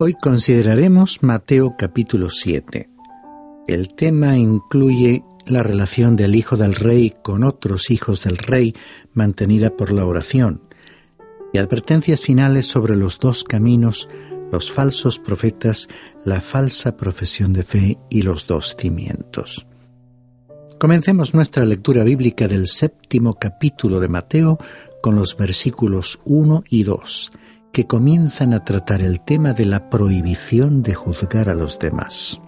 Hoy consideraremos Mateo capítulo 7. El tema incluye la relación del hijo del rey con otros hijos del rey mantenida por la oración y advertencias finales sobre los dos caminos, los falsos profetas, la falsa profesión de fe y los dos cimientos. Comencemos nuestra lectura bíblica del 7º capítulo de Mateo con los versículos 1 y 2, que comienzan a tratar el tema de la prohibición de juzgar a los demás.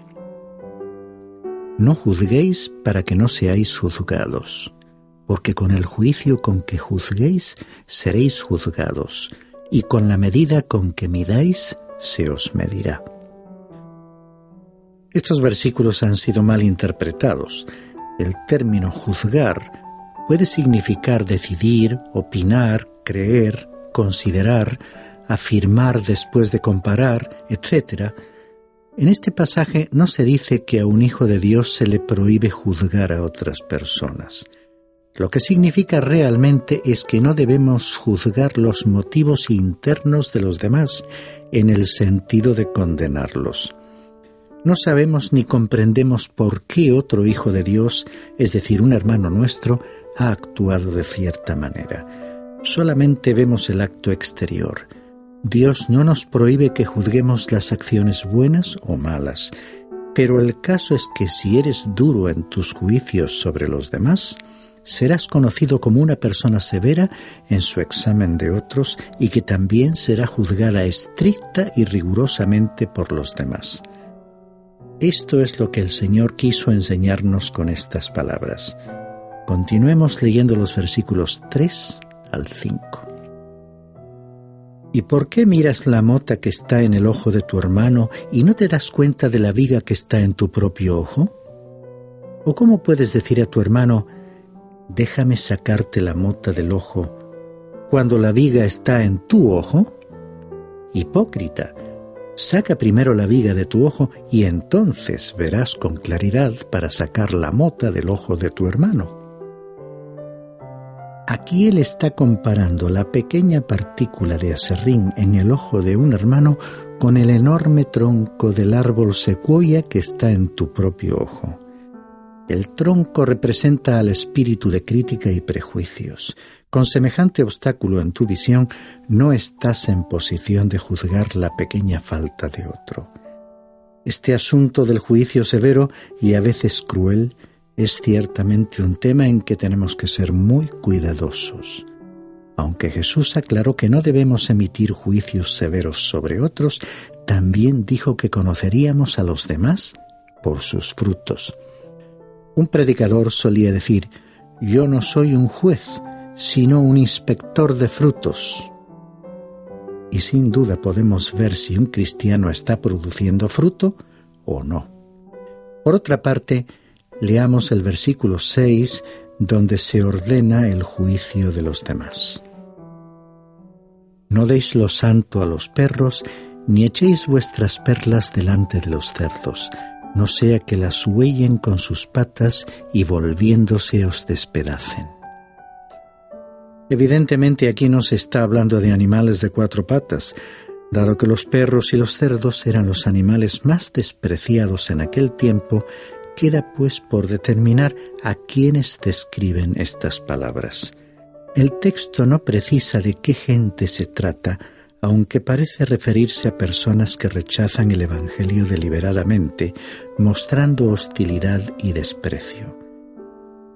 No juzguéis para que no seáis juzgados, porque con el juicio con que juzguéis seréis juzgados, y con la medida con que midáis se os medirá. Estos versículos han sido mal interpretados. El término juzgar puede significar decidir, opinar, creer, considerar, afirmar después de comparar, etc. En este pasaje no se dice que a un hijo de Dios se le prohíbe juzgar a otras personas. Lo que significa realmente es que no debemos juzgar los motivos internos de los demás en el sentido de condenarlos. No sabemos ni comprendemos por qué otro hijo de Dios, es decir, un hermano nuestro, ha actuado de cierta manera. Solamente vemos el acto exterior. Dios no nos prohíbe que juzguemos las acciones buenas o malas, pero el caso es que si eres duro en tus juicios sobre los demás, serás conocido como una persona severa en su examen de otros y que también será juzgada estricta y rigurosamente por los demás. Esto es lo que el Señor quiso enseñarnos con estas palabras. Continuemos leyendo los versículos 3 al 5. ¿Y por qué miras la mota que está en el ojo de tu hermano y no te das cuenta de la viga que está en tu propio ojo? ¿O cómo puedes decir a tu hermano, déjame sacarte la mota del ojo, cuando la viga está en tu ojo? Hipócrita, saca primero la viga de tu ojo y entonces verás con claridad para sacar la mota del ojo de tu hermano. Aquí él está comparando la pequeña partícula de aserrín en el ojo de un hermano con el enorme tronco del árbol secuoya que está en tu propio ojo. El tronco representa al espíritu de crítica y prejuicios. Con semejante obstáculo en tu visión, no estás en posición de juzgar la pequeña falta de otro. Este asunto del juicio severo y a veces cruel es ciertamente un tema en que tenemos que ser muy cuidadosos. Aunque Jesús aclaró que no debemos emitir juicios severos sobre otros, también dijo que conoceríamos a los demás por sus frutos. Un predicador solía decir, yo no soy un juez, sino un inspector de frutos. Y sin duda podemos ver si un cristiano está produciendo fruto o no. Por otra parte, leamos el versículo 6, donde se ordena el juicio de los demás. No deis lo santo a los perros, ni echéis vuestras perlas delante de los cerdos, no sea que las huellen con sus patas y volviéndose os despedacen. Evidentemente aquí no se está hablando de animales de 4 patas, dado que los perros y los cerdos eran los animales más despreciados en aquel tiempo. Queda pues por determinar a quiénes describen estas palabras. El texto no precisa de qué gente se trata, aunque parece referirse a personas que rechazan el Evangelio deliberadamente, mostrando hostilidad y desprecio.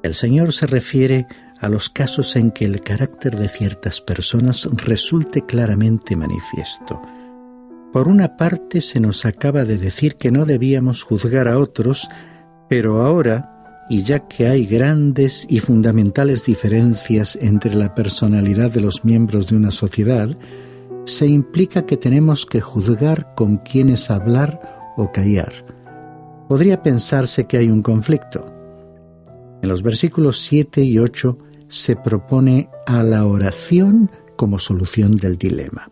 El Señor se refiere a los casos en que el carácter de ciertas personas resulte claramente manifiesto. Por una parte, se nos acaba de decir que no debíamos juzgar a otros, pero ahora, y ya que hay grandes y fundamentales diferencias entre la personalidad de los miembros de una sociedad, se implica que tenemos que juzgar con quiénes hablar o callar. Podría pensarse que hay un conflicto. En los versículos 7 y 8 se propone a la oración como solución del dilema.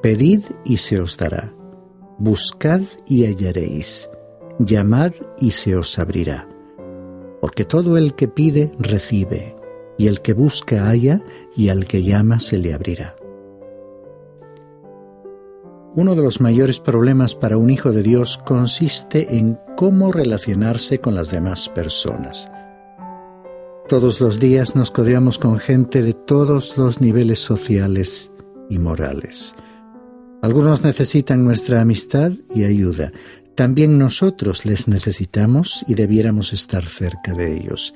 Pedid y se os dará, buscad y hallaréis, llamad y se os abrirá. Porque todo el que pide, recibe, y el que busca halla, y al que llama se le abrirá. Uno de los mayores problemas para un hijo de Dios consiste en cómo relacionarse con las demás personas. Todos los días nos codeamos con gente de todos los niveles sociales y morales. Algunos necesitan nuestra amistad y ayuda. También nosotros les necesitamos y debiéramos estar cerca de ellos.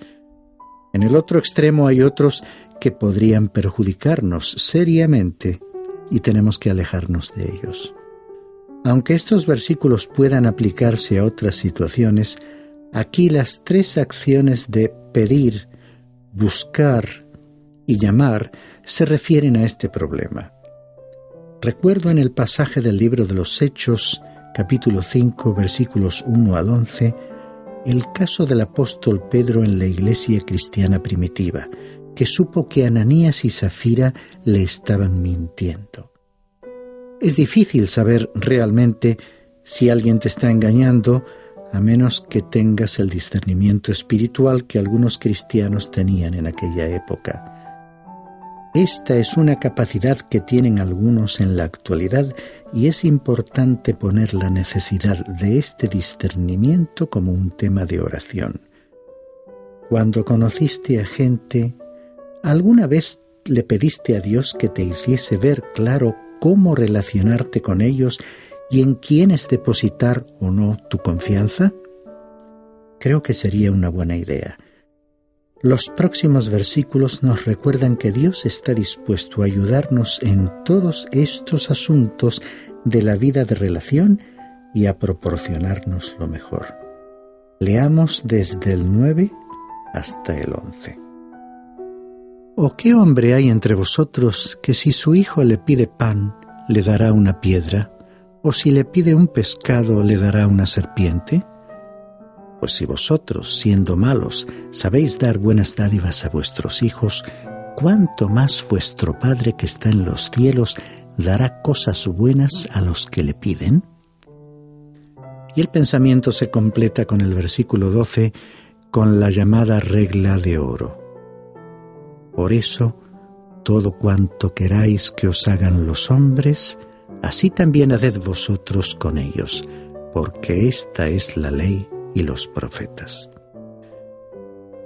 En el otro extremo hay otros que podrían perjudicarnos seriamente y tenemos que alejarnos de ellos. Aunque estos versículos puedan aplicarse a otras situaciones, aquí las tres acciones de pedir, buscar y llamar se refieren a este problema. Recuerdo en el pasaje del libro de los Hechos, capítulo 5, versículos 1 al 11, el caso del apóstol Pedro en la iglesia cristiana primitiva, que supo que Ananías y Safira le estaban mintiendo. Es difícil saber realmente si alguien te está engañando, a menos que tengas el discernimiento espiritual que algunos cristianos tenían en aquella época. Esta es una capacidad que tienen algunos en la actualidad y es importante poner la necesidad de este discernimiento como un tema de oración. Cuando conociste a gente, ¿alguna vez le pediste a Dios que te hiciese ver claro cómo relacionarte con ellos y en quiénes depositar o no tu confianza? Creo que sería una buena idea. Los próximos versículos nos recuerdan que Dios está dispuesto a ayudarnos en todos estos asuntos de la vida de relación y a proporcionarnos lo mejor. Leamos desde el 9 hasta el 11. ¿O qué hombre hay entre vosotros que si su hijo le pide pan, le dará una piedra? ¿O si le pide un pescado, le dará una serpiente? Pues si vosotros, siendo malos, sabéis dar buenas dádivas a vuestros hijos, ¿cuánto más vuestro Padre que está en los cielos dará cosas buenas a los que le piden? Y el pensamiento se completa con el versículo 12, con la llamada regla de oro. Por eso, todo cuanto queráis que os hagan los hombres, así también haced vosotros con ellos, porque esta es la ley y los profetas.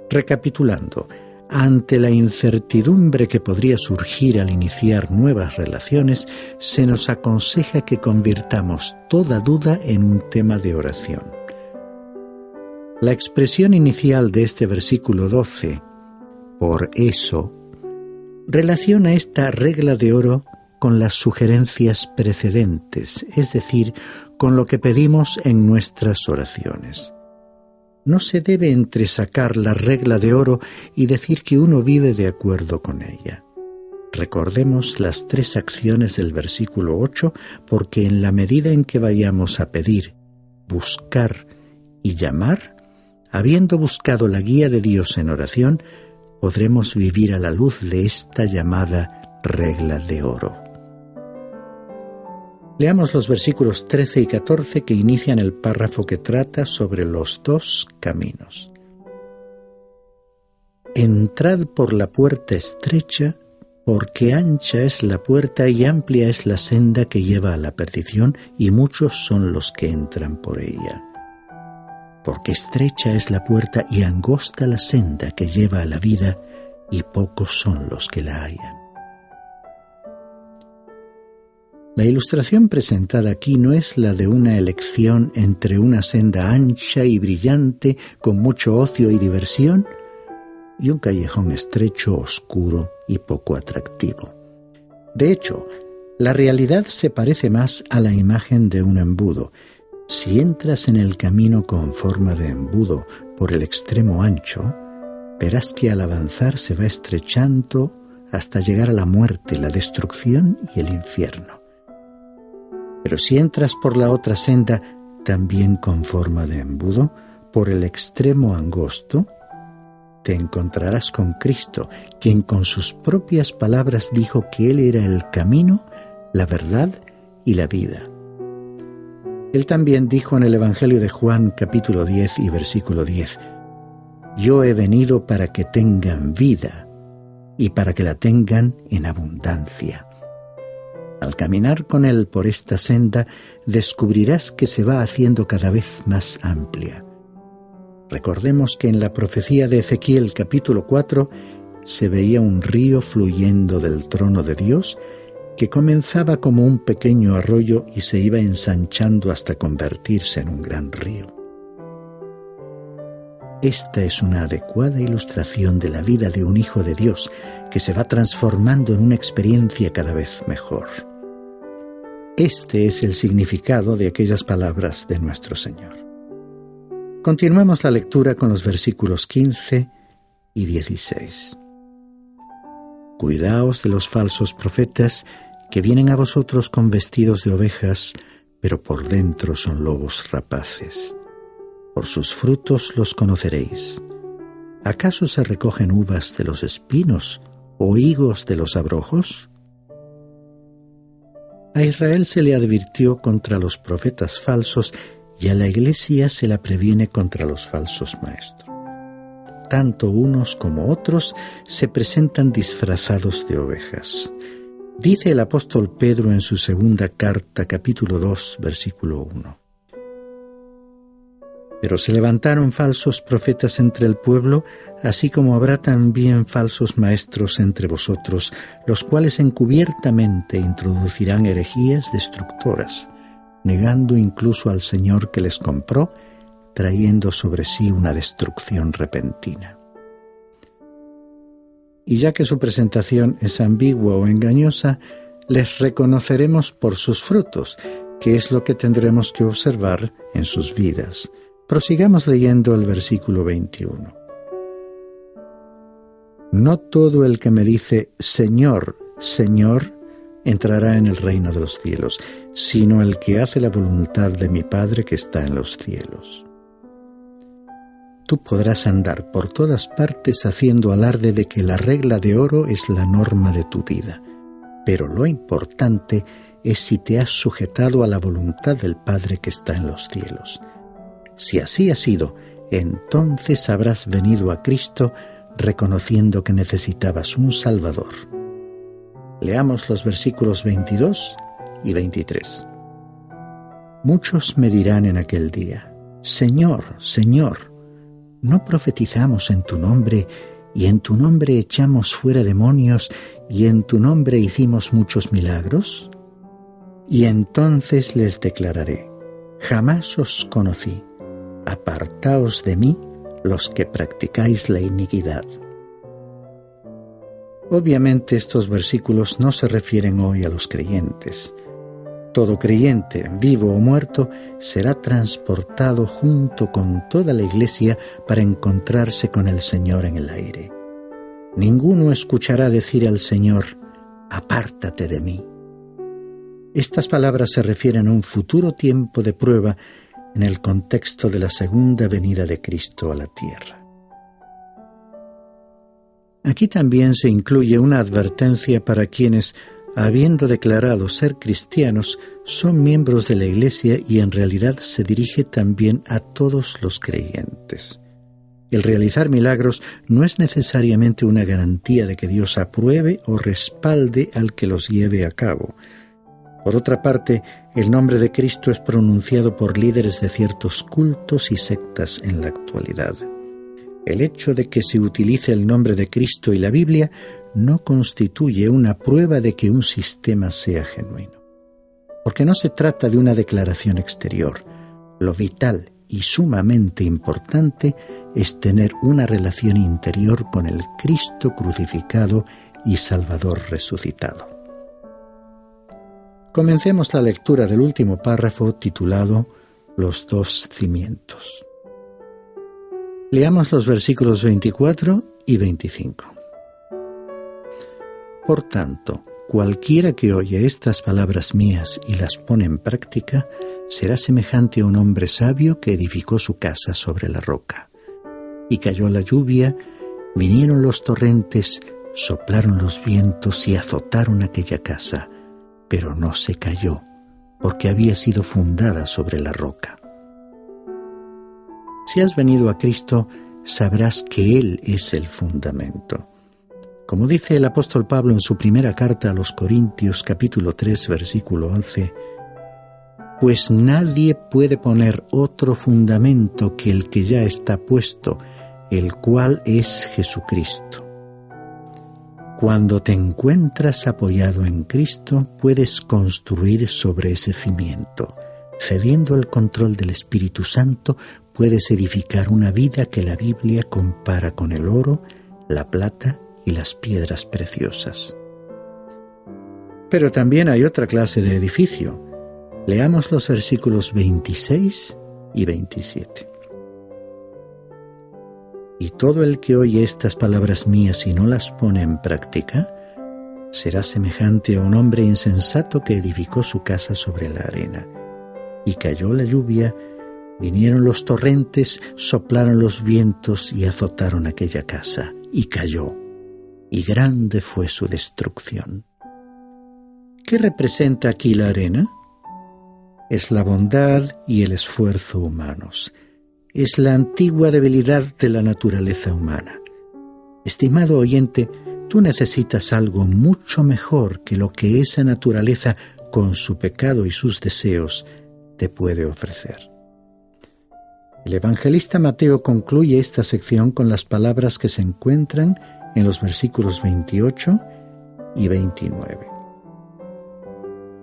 Recapitulando, ante la incertidumbre que podría surgir al iniciar nuevas relaciones, se nos aconseja que convirtamos toda duda en un tema de oración. La expresión inicial de este versículo 12, por eso, relaciona esta regla de oro con las sugerencias precedentes, es decir, con lo que pedimos en nuestras oraciones. No se debe entresacar la regla de oro y decir que uno vive de acuerdo con ella. Recordemos las tres acciones del versículo 8, porque en la medida en que vayamos a pedir, buscar y llamar, habiendo buscado la guía de Dios en oración, podremos vivir a la luz de esta llamada regla de oro. Leamos los versículos 13 y 14 que inician el párrafo que trata sobre los dos caminos. Entrad por la puerta estrecha, porque ancha es la puerta y amplia es la senda que lleva a la perdición, y muchos son los que entran por ella. Porque estrecha es la puerta y angosta la senda que lleva a la vida, y pocos son los que la hallan. La ilustración presentada aquí no es la de una elección entre una senda ancha y brillante con mucho ocio y diversión y un callejón estrecho, oscuro y poco atractivo. De hecho, la realidad se parece más a la imagen de un embudo. Si entras en el camino con forma de embudo por el extremo ancho, verás que al avanzar se va estrechando hasta llegar a la muerte, la destrucción y el infierno. Pero si entras por la otra senda, también con forma de embudo, por el extremo angosto, te encontrarás con Cristo, quien con sus propias palabras dijo que Él era el camino, la verdad y la vida. Él también dijo en el Evangelio de Juan, capítulo 10 y versículo 10, «Yo he venido para que tengan vida y para que la tengan en abundancia». Al caminar con Él por esta senda, descubrirás que se va haciendo cada vez más amplia. Recordemos que en la profecía de Ezequiel capítulo 4 se veía un río fluyendo del trono de Dios que comenzaba como un pequeño arroyo y se iba ensanchando hasta convertirse en un gran río. Esta es una adecuada ilustración de la vida de un hijo de Dios que se va transformando en una experiencia cada vez mejor. Este es el significado de aquellas palabras de nuestro Señor. Continuamos la lectura con los versículos 15 y 16. Cuidaos de los falsos profetas que vienen a vosotros con vestidos de ovejas, pero por dentro son lobos rapaces. Por sus frutos los conoceréis. ¿Acaso se recogen uvas de los espinos o higos de los abrojos? A Israel se le advirtió contra los profetas falsos y a la Iglesia se la previene contra los falsos maestros. Tanto unos como otros se presentan disfrazados de ovejas. Dice el apóstol Pedro en su segunda carta, capítulo 2, versículo 1. Pero se levantaron falsos profetas entre el pueblo, así como habrá también falsos maestros entre vosotros, los cuales encubiertamente introducirán herejías destructoras, negando incluso al Señor que les compró, trayendo sobre sí una destrucción repentina. Y ya que su presentación es ambigua o engañosa, les reconoceremos por sus frutos, que es lo que tendremos que observar en sus vidas. Prosigamos leyendo el versículo 21. No todo el que me dice Señor, Señor, entrará en el reino de los cielos, sino el que hace la voluntad de mi Padre que está en los cielos. Tú podrás andar por todas partes haciendo alarde de que la regla de oro es la norma de tu vida, pero lo importante es si te has sujetado a la voluntad del Padre que está en los cielos. Si así ha sido, entonces habrás venido a Cristo reconociendo que necesitabas un Salvador. Leamos los versículos 22 y 23. Muchos me dirán en aquel día, Señor, Señor, ¿no profetizamos en tu nombre, y en tu nombre echamos fuera demonios, y en tu nombre hicimos muchos milagros? Y entonces les declararé, jamás os conocí. Apartaos de mí, los que practicáis la iniquidad. Obviamente estos versículos no se refieren hoy a los creyentes. Todo creyente, vivo o muerto, será transportado junto con toda la Iglesia para encontrarse con el Señor en el aire. Ninguno escuchará decir al Señor, apártate de mí. Estas palabras se refieren a un futuro tiempo de prueba en el contexto de la segunda venida de Cristo a la tierra. Aquí también se incluye una advertencia para quienes, habiendo declarado ser cristianos, son miembros de la Iglesia y en realidad se dirige también a todos los creyentes. El realizar milagros no es necesariamente una garantía de que Dios apruebe o respalde al que los lleve a cabo. Por otra parte, el nombre de Cristo es pronunciado por líderes de ciertos cultos y sectas en la actualidad. El hecho de que se utilice el nombre de Cristo y la Biblia no constituye una prueba de que un sistema sea genuino. Porque no se trata de una declaración exterior. Lo vital y sumamente importante es tener una relación interior con el Cristo crucificado y Salvador resucitado. Comencemos la lectura del último párrafo titulado Los dos cimientos. Leamos los versículos 24 y 25. Por tanto, cualquiera que oye estas palabras mías y las pone en práctica, será semejante a un hombre sabio que edificó su casa sobre la roca. Y cayó la lluvia, vinieron los torrentes, soplaron los vientos y azotaron aquella casa, pero no se cayó, porque había sido fundada sobre la roca. Si has venido a Cristo, sabrás que Él es el fundamento. Como dice el apóstol Pablo en su primera carta a los Corintios, capítulo 3, versículo 11, pues nadie puede poner otro fundamento que el que ya está puesto, el cual es Jesucristo. Cuando te encuentras apoyado en Cristo, puedes construir sobre ese cimiento. Cediendo el control del Espíritu Santo, puedes edificar una vida que la Biblia compara con el oro, la plata y las piedras preciosas. Pero también hay otra clase de edificio. Leamos los versículos 26 y 27. Y todo el que oye estas palabras mías y no las pone en práctica, será semejante a un hombre insensato que edificó su casa sobre la arena. Y cayó la lluvia, vinieron los torrentes, soplaron los vientos y azotaron aquella casa, y cayó, y grande fue su destrucción. ¿Qué representa aquí la arena? Es la bondad y el esfuerzo humanos. Es la antigua debilidad de la naturaleza humana. Estimado oyente, tú necesitas algo mucho mejor que lo que esa naturaleza, con su pecado y sus deseos, te puede ofrecer. El evangelista Mateo concluye esta sección con las palabras que se encuentran en los versículos 28 y 29.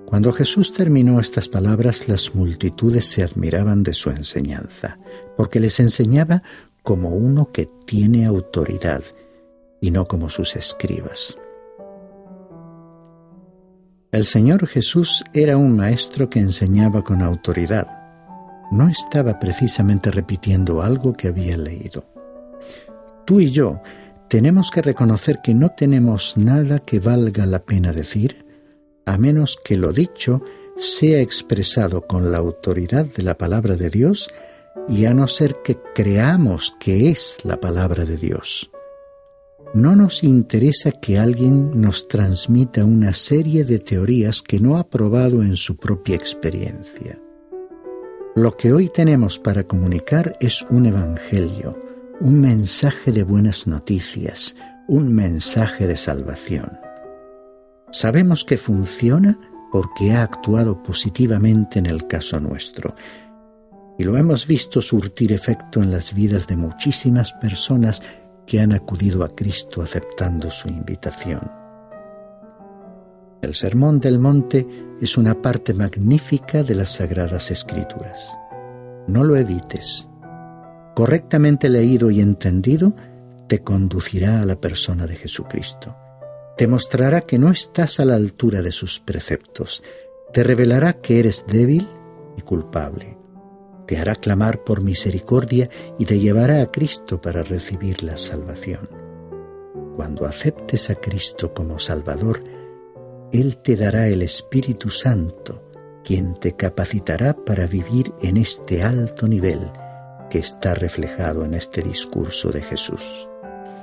Cuando Jesús terminó estas palabras, las multitudes se admiraban de su enseñanza, porque les enseñaba como uno que tiene autoridad y no como sus escribas. El Señor Jesús era un maestro que enseñaba con autoridad. No estaba precisamente repitiendo algo que había leído. Tú y yo tenemos que reconocer que no tenemos nada que valga la pena decir, a menos que lo dicho sea expresado con la autoridad de la palabra de Dios y a no ser que creamos que es la palabra de Dios. No nos interesa que alguien nos transmita una serie de teorías que no ha probado en su propia experiencia. Lo que hoy tenemos para comunicar es un evangelio, un mensaje de buenas noticias, un mensaje de salvación. Sabemos que funciona porque ha actuado positivamente en el caso nuestro, y lo hemos visto surtir efecto en las vidas de muchísimas personas que han acudido a Cristo aceptando su invitación. El Sermón del Monte es una parte magnífica de las Sagradas Escrituras. No lo evites. Correctamente leído y entendido, te conducirá a la persona de Jesucristo. Te mostrará que no estás a la altura de sus preceptos. Te revelará que eres débil y culpable. Te hará clamar por misericordia y te llevará a Cristo para recibir la salvación. Cuando aceptes a Cristo como Salvador, Él te dará el Espíritu Santo, quien te capacitará para vivir en este alto nivel que está reflejado en este discurso de Jesús.